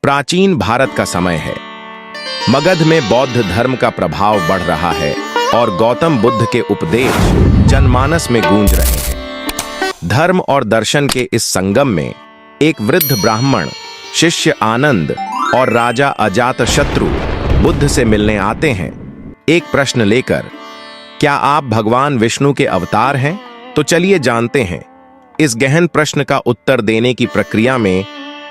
प्राचीन भारत का समय है। मगध में बौद्ध धर्म का प्रभाव बढ़ रहा है और गौतम बुद्ध के उपदेश जनमानस में गूंज रहे हैं। धर्म और दर्शन के इस संगम में एक वृद्ध ब्राह्मण, शिष्य आनंद और राजा अजातशत्रु बुद्ध से मिलने आते हैं, एक प्रश्न लेकर। क्या आप भगवान विष्णु के अवतार हैं? तो चलिए जानते हैं इस गहन प्रश्न का उत्तर देने की प्रक्रिया में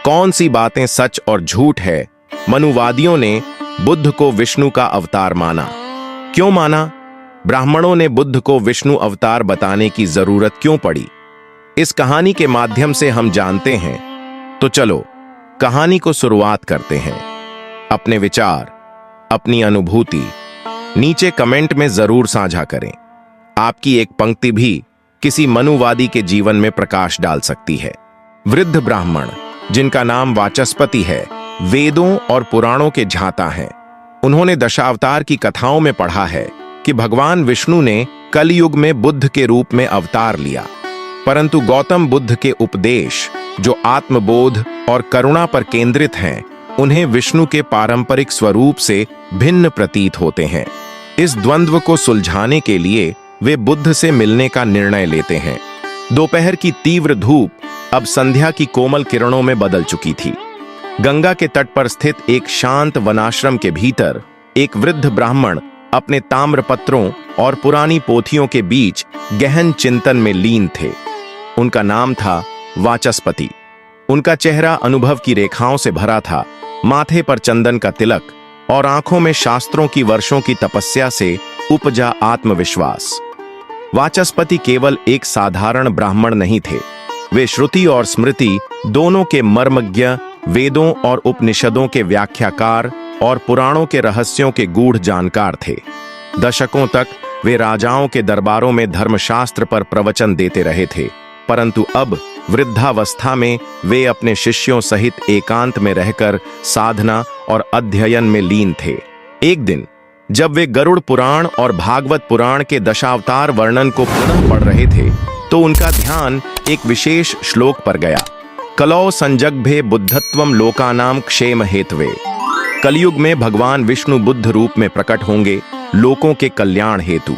कौन सी बातें सच और झूठ है। मनुवादियों ने बुद्ध को विष्णु का अवतार माना। क्यों माना? ब्राह्मणों ने बुद्ध को विष्णु अवतार बताने की जरूरत क्यों पड़ी? इस कहानी के माध्यम से हम जानते हैं। तो चलो कहानी को शुरुआत करते हैं। अपने विचार, अपनी अनुभूति नीचे कमेंट में जरूर साझा करें। आपकी एक पंक्ति भी किसी मनुवादी के जीवन में प्रकाश डाल सकती है। वृद्ध ब्राह्मण, जिनका नाम वाचस्पति है, वेदों और पुराणों के झांता हैं। उन्होंने दशावतार की कथाओं में पढ़ा है कि भगवान विष्णु ने कलयुग में बुद्ध के रूप में अवतार लिया, परंतु गौतम बुद्ध के उपदेश, जो आत्मबोध और करुणा पर केंद्रित हैं, उन्हें विष्णु के पारंपरिक स्वरूप से भिन्न प्रतीत होते हैं। इस द्वंद्व को सुलझाने के लिए वे बुद्ध से मिलने का निर्णय लेते हैं। दोपहर की तीव्र धूप अब संध्या की कोमल किरणों में बदल चुकी थी। गंगा के तट पर स्थित एक शांत वनाश्रम के भीतर एक वृद्ध ब्राह्मण अपने ताम्रपत्रों और पुरानी पोथियों के बीच गहन चिंतन में लीन थे। उनका नाम था वाचस्पति। उनका चेहरा अनुभव की रेखाओं से भरा था, माथे पर चंदन का तिलक और आंखों में शास्त्रों की वर्षों की तपस्या से उपजा आत्मविश्वास। वाचस्पति केवल एक साधारण ब्राह्मण नहीं थे, वे श्रुति और स्मृति दोनों के मर्मज्ञ, वेदों और उपनिषदों के व्याख्याकार और पुराणों के रहस्यों के गूढ़ जानकार थे। दशकों तक वे राजाओं के दरबारों में धर्मशास्त्र पर प्रवचन देते रहे थे, परंतु अब वृद्धावस्था में वे अपने शिष्यों सहित एकांत में रहकर साधना और अध्ययन में लीन थे। एक दिन जब वे गरुड़ पुराण और भागवत पुराण के दशावतार वर्णन को पुनः पढ़ रहे थे, तो उनका ध्यान एक विशेष श्लोक पर गया। कलौ संजग्भे बुद्धत्वम लोकानाम क्षेम हेतवे। कलयुग में भगवान विष्णु बुद्ध रूप में प्रकट होंगे, लोकों के कल्याण हेतु।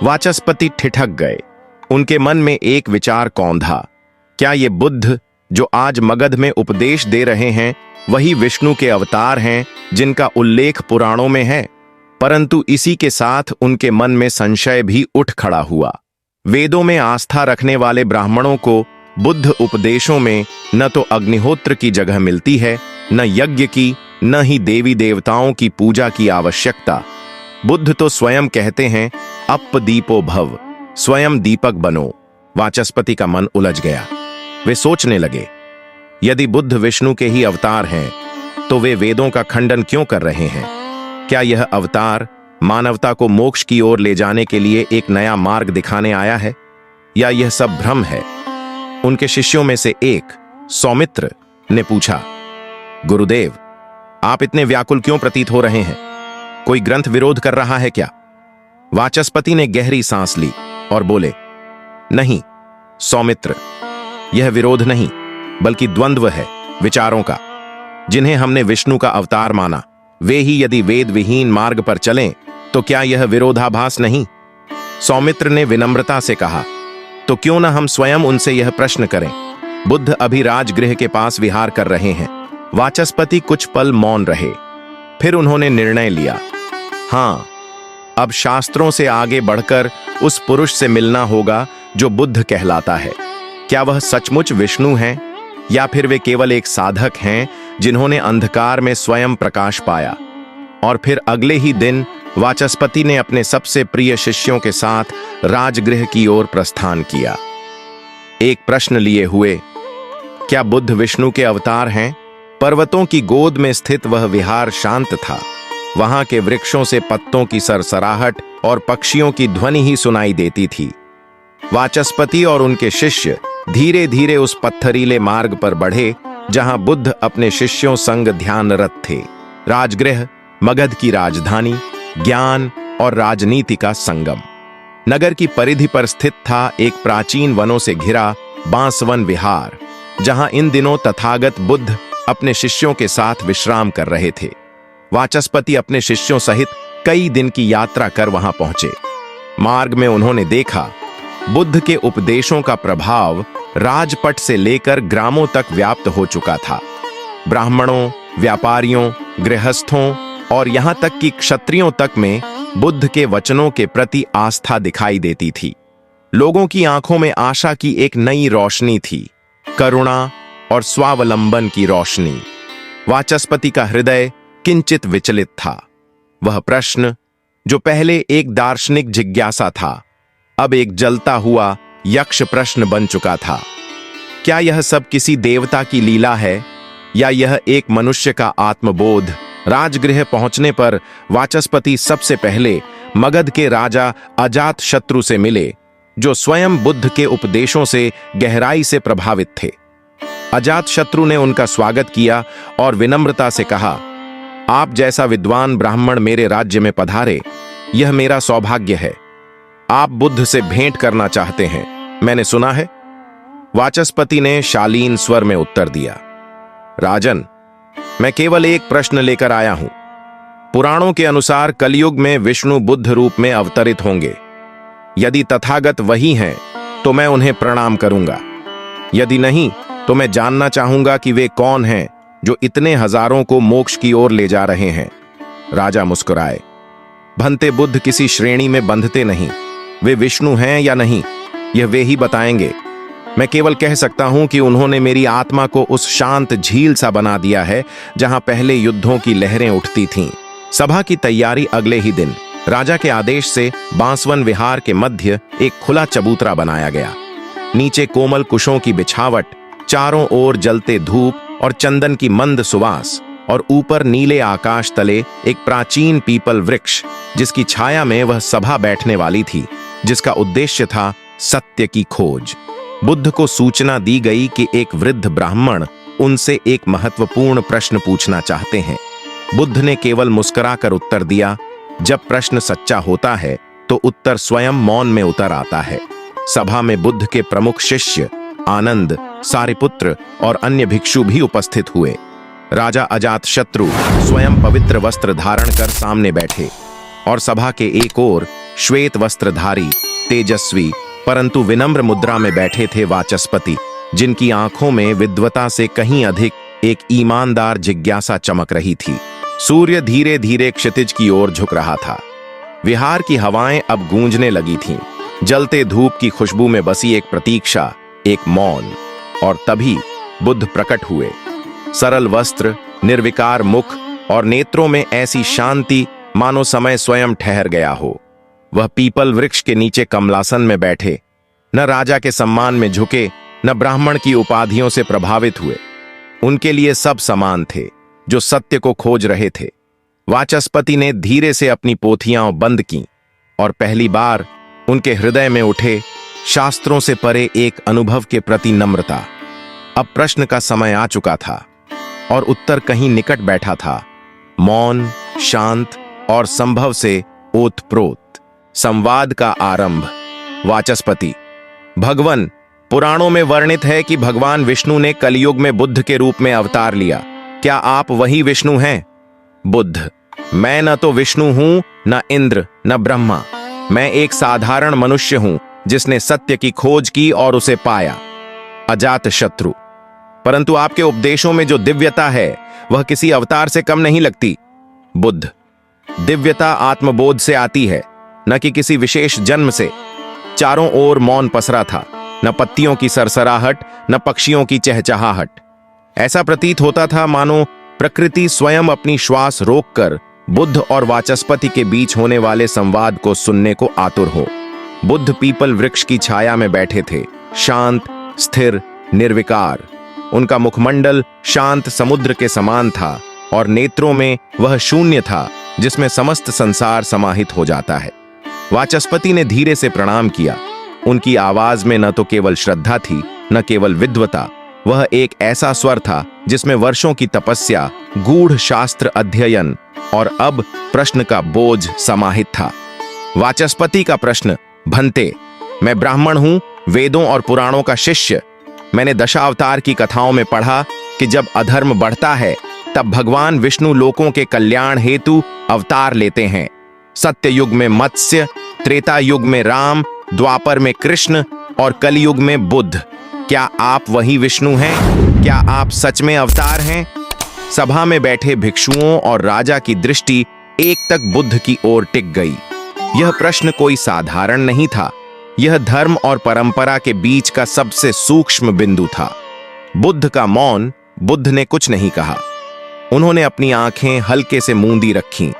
वाचस्पति ठिठक गए। उनके मन में एक विचार कौंधा। क्या ये बुद्ध जो आज मगध में उपदेश दे रहे हैं वही विष्णु के अवतार हैं जिनका उल्लेख पुराणों में है? परंतु इसी के साथ उनके मन में संशय भी उठ खड़ा हुआ। वेदों में आस्था रखने वाले ब्राह्मणों को बुद्ध उपदेशों में न तो अग्निहोत्र की जगह मिलती है, न यज्ञ की, न ही देवी देवताओं की पूजा की आवश्यकता। बुद्ध तो स्वयं कहते हैं, अप दीपो भव, स्वयं दीपक बनो। वाचस्पति का मन उलझ गया। वे सोचने लगे, यदि बुद्ध विष्णु के ही अवतार हैं, तो वे वेदों का खंडन क्यों कर रहे हैं? क्या यह अवतार मानवता को मोक्ष की ओर ले जाने के लिए एक नया मार्ग दिखाने आया है, या यह सब भ्रम है? उनके शिष्यों में से एक, सौमित्र, ने पूछा, गुरुदेव, आप इतने व्याकुल क्यों प्रतीत हो रहे हैं? कोई ग्रंथ विरोध कर रहा है क्या? वाचस्पति ने गहरी सांस ली और बोले, नहीं सौमित्र, यह विरोध नहीं, बल्कि द्वंद्व है विचारों का। जिन्हें हमने विष्णु का अवतार माना, वे ही यदि वेद विहीन मार्ग पर चलें, तो क्या यह विरोधाभास नहीं? सौमित्र ने विनम्रता से कहा, तो क्यों ना हम स्वयं उनसे यह प्रश्न करें। बुद्ध अभी राजगृह के पास विहार कर रहे हैं। वाचस्पति कुछ पल मौन रहे, फिर उन्होंने निर्णय लिया, हाँ, अब शास्त्रों से आगे बढ़कर उस पुरुष से मिलना होगा जो बुद्ध कहलाता है। क्या वह सचमुच विष्णु हैं, या फिर वे केवल एक साधक हैं जिन्होंने अंधकार में स्वयं प्रकाश पाया? और फिर अगले ही दिन वाचस्पति ने अपने सबसे प्रिय शिष्यों के साथ राजगृह की ओर प्रस्थान किया। एक प्रश्न लिए हुए, क्या बुद्ध विष्णु के अवतार हैं? पर्वतों की गोद में स्थित वह विहार शांत था। वहां के वृक्षों से पत्तों की सरसराहट और पक्षियों की ध्वनि ही सुनाई देती थी। वाचस्पति और उनके शिष्य धीरे धीरे उस पत्थरीले मार्ग पर बढ़े जहां बुद्ध अपने शिष्यों संग ध्यानरत थे। राजगृह मगध की राजधानी, ज्ञान और राजनीति का संगम। नगर की परिधि पर स्थित था एक प्राचीन वनों से घिरा बांसवन विहार, जहां इन दिनों तथागत बुद्ध अपने शिष्यों के साथ विश्राम कर रहे थे। वाचस्पति अपने शिष्यों सहित कई दिन की यात्रा कर वहां पहुंचे। मार्ग में उन्होंने देखा बुद्ध के उपदेशों का प्रभाव राजपट से लेकर ग्रामों तक व्याप्त हो चुका था। ब्राह्मणों, व्यापारियों, गृहस्थों और यहां तक कि क्षत्रियों तक में बुद्ध के वचनों के प्रति आस्था दिखाई देती थी। लोगों की आंखों में आशा की एक नई रोशनी थी, करुणा और स्वावलंबन की रोशनी। वाचस्पति का हृदय किंचित विचलित था। वह प्रश्न, जो पहले एक दार्शनिक जिज्ञासा था, अब एक जलता हुआ यक्ष प्रश्न बन चुका था। क्या यह सब किसी देवता की लीला है या यह एक मनुष्य का आत्मबोध? राजगृह पहुंचने पर वाचस्पति सबसे पहले मगध के राजा अजातशत्रु से मिले, जो स्वयं बुद्ध के उपदेशों से गहराई से प्रभावित थे। अजातशत्रु ने उनका स्वागत किया और विनम्रता से कहा, आप जैसा विद्वान ब्राह्मण मेरे राज्य में पधारे, यह मेरा सौभाग्य है। आप बुद्ध से भेंट करना चाहते हैं, मैंने सुना है। वाचस्पति ने शालीन स्वर में उत्तर दिया, राजन, मैं केवल एक प्रश्न लेकर आया हूं। पुराणों के अनुसार कलयुग में विष्णु बुद्ध रूप में अवतरित होंगे। यदि तथागत वही हैं, तो मैं उन्हें प्रणाम करूंगा। यदि नहीं, तो मैं जानना चाहूंगा कि वे कौन हैं जो इतने हजारों को मोक्ष की ओर ले जा रहे हैं। राजा मुस्कुराए, भंते बुद्ध किसी श्रेणी में बंधते नहीं। वे विष्णु हैं या नहीं, यह वे ही बताएंगे। मैं केवल कह सकता हूं कि उन्होंने मेरी आत्मा को उस शांत झील सा बना दिया है जहां पहले युद्धों की लहरें उठती थीं। सभा की तैयारी अगले ही दिन राजा के आदेश से बांसवन विहार के मध्य एक खुला चबूतरा बनाया गया। नीचे कोमल कुशों की बिछावट, चारों ओर जलते धूप और चंदन की मंद सुवास, और ऊपर नीले आकाश तले एक प्राचीन पीपल वृक्ष, जिसकी छाया में वह सभा बैठने वाली थी, जिसका उद्देश्य था सत्य की खोज। बुद्ध को सूचना दी गई कि एक वृद्ध ब्राह्मण उनसे एक महत्वपूर्ण प्रश्न पूछना चाहते हैं। बुद्ध ने केवल मुस्कुराकर उत्तर दिया, जब प्रश्न सच्चा होता है तो उत्तर स्वयं मौन में उतर आता है। सभा में बुद्ध के प्रमुख शिष्य आनंद, सारिपुत्र और अन्य भिक्षु भी उपस्थित हुए। राजा अजातशत्रु स्वयं पवित्र वस्त्र धारण कर सामने बैठे और सभा के एक ओर श्वेत वस्त्रधारी, तेजस्वी परंतु विनम्र मुद्रा में बैठे थे वाचस्पति, जिनकी आंखों में विद्वता से कहीं अधिक एक ईमानदार जिज्ञासा चमक रही थी। सूर्य धीरे धीरे क्षितिज की ओर झुक रहा था। विहार की हवाएं अब गूंजने लगी थीं। जलते धूप की खुशबू में बसी एक प्रतीक्षा, एक मौन। और तभी बुद्ध प्रकट हुए। सरल वस्त्र, निर्विकार मुख और नेत्रों में ऐसी शांति मानो समय स्वयं ठहर गया हो। वह पीपल वृक्ष के नीचे कमलासन में बैठे, न राजा के सम्मान में झुके, न ब्राह्मण की उपाधियों से प्रभावित हुए। उनके लिए सब समान थे, जो सत्य को खोज रहे थे। वाचस्पति ने धीरे से अपनी पोथियां बंद की और पहली बार उनके हृदय में उठे शास्त्रों से परे एक अनुभव के प्रति नम्रता। अब प्रश्न का समय आ चुका था और उत्तर कहीं निकट बैठा था, मौन, शांत और संभव से ओतप्रोत। संवाद का आरंभ। वाचस्पति, भगवन, पुराणों में वर्णित है कि भगवान विष्णु ने कलयुग में बुद्ध के रूप में अवतार लिया। क्या आप वही विष्णु हैं? बुद्ध, मैं न तो विष्णु हूं, न इंद्र, न ब्रह्मा। मैं एक साधारण मनुष्य हूं जिसने सत्य की खोज की और उसे पाया। अजातशत्रु, परंतु आपके उपदेशों में जो दिव्यता है वह किसी अवतार से कम नहीं लगती। बुद्ध, दिव्यता आत्मबोध से आती है, न कि किसी विशेष जन्म से। चारों ओर मौन पसरा था, न पत्तियों की सरसराहट, न पक्षियों की चहचहाहट। ऐसा प्रतीत होता था मानो प्रकृति स्वयं अपनी श्वास रोककर बुद्ध और वाचस्पति के बीच होने वाले संवाद को सुनने को आतुर हो। बुद्ध पीपल वृक्ष की छाया में बैठे थे, शांत, स्थिर, निर्विकार। उनका मुखमंडल शांत समुद्र के समान था और नेत्रों में वह शून्य था जिसमें समस्त संसार समाहित हो जाता है। वाचस्पति ने धीरे से प्रणाम किया। उनकी आवाज में न तो केवल श्रद्धा थी, न केवल विद्वता। वह एक ऐसा स्वर था जिसमें वर्षों की तपस्या, गूढ़ शास्त्र अध्ययन और अब प्रश्न का बोझ समाहित था। वाचस्पति का प्रश्न, भंते, मैं ब्राह्मण हूं, वेदों और पुराणों का शिष्य। मैंने दशावतार की कथाओं में पढ़ा कि जब अधर्म बढ़ता है तब भगवान विष्णु लोकों के कल्याण हेतु अवतार लेते हैं। सत्य युग में मत्स्य, त्रेता युग में राम, द्वापर में कृष्ण और कलयुग में बुद्ध। क्या आप वही विष्णु हैं? क्या आप सच में अवतार हैं? सभा में बैठे भिक्षुओं और राजा की दृष्टि एक तक बुद्ध की ओर टिक गई। यह प्रश्न कोई साधारण नहीं था। यह धर्म और परंपरा के बीच का सबसे सूक्ष्म बिंदु था। बुद्ध का मौन। बुद्ध ने कुछ नहीं कहा। उन्होंने अपनी आंखें हल्के से मूंदी रखीं।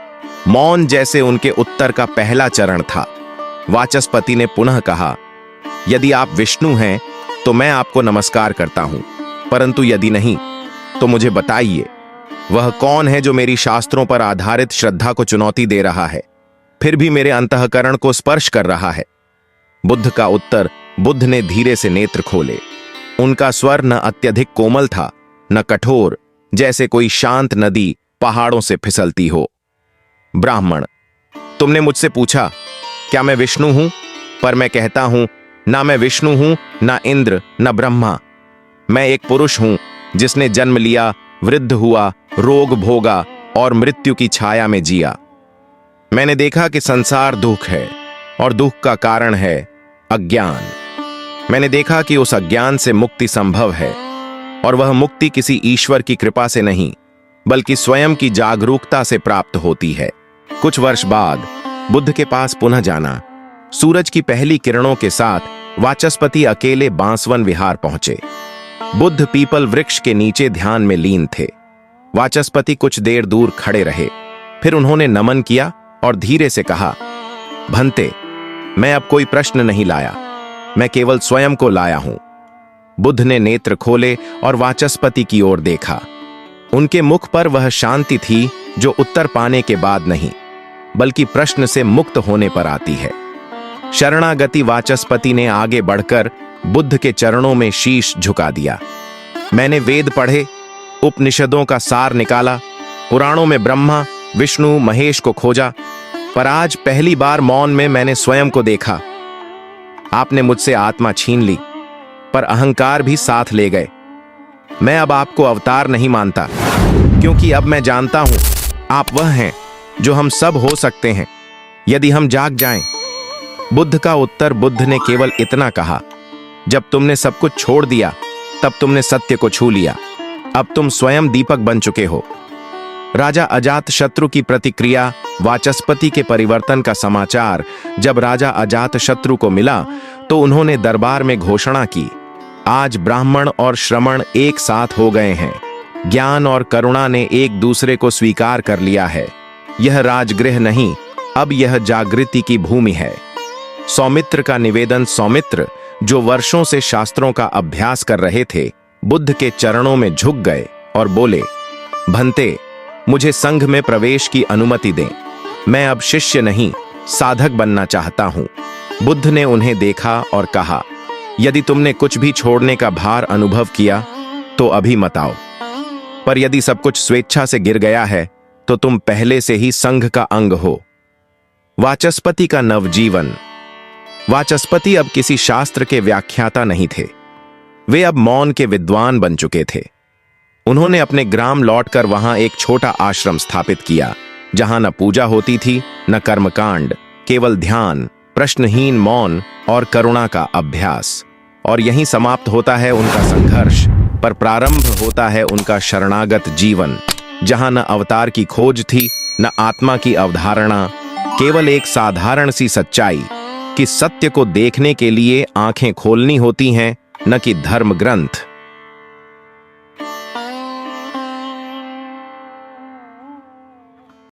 मौन जैसे उनके उत्तर का पहला चरण था। वाचस्पति ने पुनः कहा, यदि आप विष्णु हैं तो मैं आपको नमस्कार करता हूं, परंतु यदि नहीं तो मुझे बताइए, वह कौन है जो मेरी शास्त्रों पर आधारित श्रद्धा को चुनौती दे रहा है, फिर भी मेरे अंतःकरण को स्पर्श कर रहा है? बुद्ध का उत्तर। बुद्ध ने धीरे से नेत्र खोले। उनका स्वर न अत्यधिक कोमल था, न कठोर, जैसे कोई शांत नदी पहाड़ों से फिसलती हो। ब्राह्मण, तुमने मुझसे पूछा क्या मैं विष्णु हूं, पर मैं कहता हूं, ना मैं विष्णु हूं, ना इंद्र, ना ब्रह्मा। मैं एक पुरुष हूं जिसने जन्म लिया, वृद्ध हुआ, रोग भोगा और मृत्यु की छाया में जिया। मैंने देखा कि संसार दुख है और दुख का कारण है अज्ञान। मैंने देखा कि उस अज्ञान से मुक्ति संभव है, और वह मुक्ति किसी ईश्वर की कृपा से नहीं, बल्कि स्वयं की जागरूकता से प्राप्त होती है। कुछ वर्ष बाद बुद्ध के पास पुनः जाना। सूरज की पहली किरणों के साथ वाचस्पति अकेले बांसवन विहार पहुंचे। बुद्ध पीपल वृक्ष के नीचे ध्यान में लीन थे। वाचस्पति कुछ देर दूर खड़े रहे, फिर उन्होंने नमन किया और धीरे से कहा, भंते, मैं अब कोई प्रश्न नहीं लाया, मैं केवल स्वयं को लाया हूं। बुद्ध ने नेत्र खोले और वाचस्पति की ओर देखा। उनके मुख पर वह शांति थी जो उत्तर पाने के बाद नहीं, बल्कि प्रश्न से मुक्त होने पर आती है। शरणागति वाचस्पति ने आगे बढ़कर बुद्ध के चरणों में शीश झुका दिया। मैंने वेद पढ़े, उपनिषदों का सार निकाला, पुराणों में ब्रह्मा, विष्णु, महेश को खोजा, पर आज पहली बार मौन में मैंने स्वयं को देखा। आपने मुझसे आत्मा छीन ली, पर अहंकार भी साथ ले गए। मैं अब आपको अवतार नहीं मानता, क्योंकि अब मैं जानता हूं आप वह हैं जो हम सब हो सकते हैं यदि हम जाग जाएं। बुद्ध का उत्तर। बुद्ध ने केवल इतना कहा, जब तुमने सब कुछ छोड़ दिया तब तुमने सत्य को छू लिया। अब तुम स्वयं दीपक बन चुके हो। राजा अजातशत्रु की प्रतिक्रिया। वाचस्पति के परिवर्तन का समाचार जब राजा अजातशत्रु को मिला तो उन्होंने दरबार में घोषणा की, आज ब्राह्मण और श्रमण एक साथ हो गए हैं। ज्ञान और करुणा ने एक दूसरे को स्वीकार कर लिया है। यह राजगृह नहीं, अब यह जागृति की भूमि है। सौमित्र का निवेदन। सौमित्र, जो वर्षों से शास्त्रों का अभ्यास कर रहे थे, बुद्ध के चरणों में झुक गए और बोले, भंते, मुझे संघ में प्रवेश की अनुमति दें। मैं अब शिष्य नहीं, साधक बनना चाहता हूं। बुद्ध ने उन्हें देखा और कहा, यदि तुमने कुछ भी छोड़ने का भार अनुभव किया तो अभी मत आओ, पर यदि सब कुछ स्वेच्छा से गिर गया है तो तुम पहले से ही संघ का अंग हो। वाचस्पति का नवजीवन। वाचस्पति अब किसी शास्त्र के व्याख्याता नहीं थे, वे अब मौन के विद्वान बन चुके थे। उन्होंने अपने ग्राम लौटकर वहां एक छोटा आश्रम स्थापित किया, जहां न पूजा होती थी, न कर्मकांड, केवल ध्यान, प्रश्नहीन मौन और करुणा का अभ्यास। और यहीं समाप्त होता है उनका संघर्ष, पर प्रारंभ होता है उनका शरणागत जीवन, जहां न अवतार की खोज थी, न आत्मा की अवधारणा, केवल एक साधारण सी सच्चाई कि सत्य को देखने के लिए आंखें खोलनी होती हैं, न कि धर्म ग्रंथ।